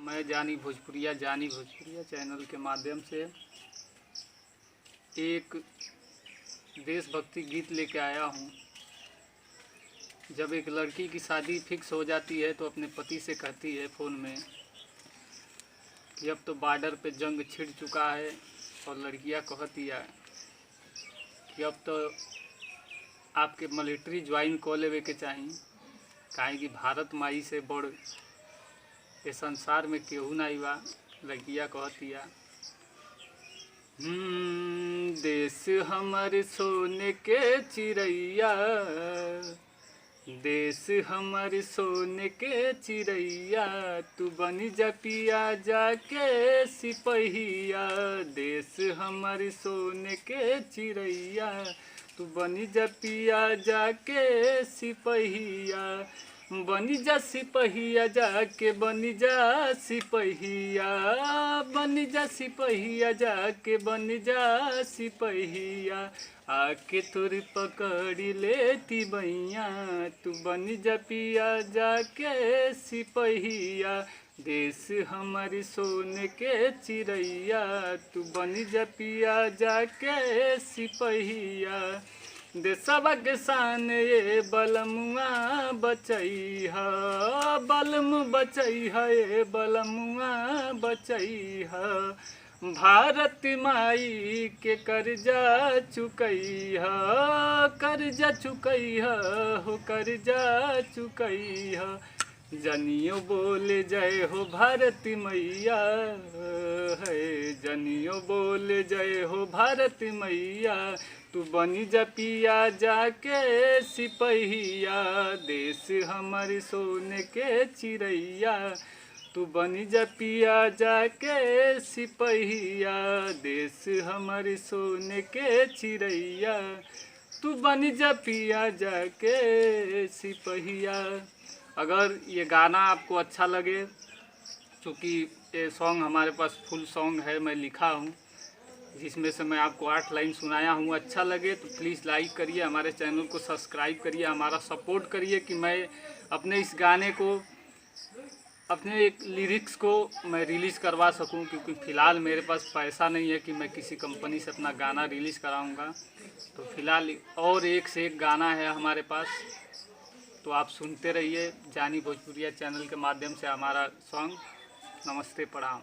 मैं जानी भोजपुरिया चैनल के माध्यम से एक देशभक्ति गीत लेके आया हूँ। जब एक लड़की की शादी फिक्स हो जाती है तो अपने पति से कहती है फ़ोन में कि अब तो बॉर्डर पे जंग छिड़ चुका है, और लड़कियाँ कहती है कि अब तो आपके मिलिट्री ज्वाइन कर लेवे के चाही, काहे कि भारत माई से बड़ ये संसार में केहू नहीं बा। लड़किया कहतिया देश हमारे सोने के चिड़ैया, देश हमारे सोने के चिड़ैया, तू बनी जा पिया जाके सिपहिया। देश हमारे सोने के चिड़ैया, तू बनी जा पिया जाके सिपहिया। बनी जा सिपहिया जाके, बनी जा सिपहिया, बनी जा सिपहिया जाके, बनी जा सिपहिया। आके तोरी पकड़ी लेती बैया, तू बनी जा पिया जाके सिपहिया। देश हमारी सोने के चिड़ैया, तू बनी जा पिया जाके सिपहिया। देशवा के शान ये बलमुआ बचैहा, बलम बचैहा, ये बलमुआ बचैहा। भारत माई के कर्जा चुकैहा, कर्जा चुकैहा हो, कर्जा चुकैहा। जनियो बोले जय हो भारत मैया है, जनियो बोले जय हो भारत मैया। तू बनी जा पिया जाके सिपहिया। देश हमारी सोने के चिड़ैया, तू बनी जा पिया जाके सिपहिया। देश हमारी सोने के चिड़ैया, तू बनी जा पिया जाके सिपहिया। अगर ये गाना आपको अच्छा लगे, चूँकि ये सॉन्ग हमारे पास फुल सॉन्ग है, मैं लिखा हूँ, जिसमें से मैं आपको 8 लाइन सुनाया हूँ। अच्छा लगे तो प्लीज़ लाइक करिए, हमारे चैनल को सब्सक्राइब करिए, हमारा सपोर्ट करिए कि मैं अपने इस गाने को, अपने एक लिरिक्स को मैं रिलीज़ करवा सकूं। क्योंकि फ़िलहाल मेरे पास पैसा नहीं है कि मैं किसी कंपनी से अपना गाना रिलीज़ कराऊंगा। तो फ़िलहाल और एक से एक गाना है हमारे पास, तो आप सुनते रहिए जानी भोजपुरिया चैनल के माध्यम से हमारा सॉन्ग। नमस्ते, प्रणाम।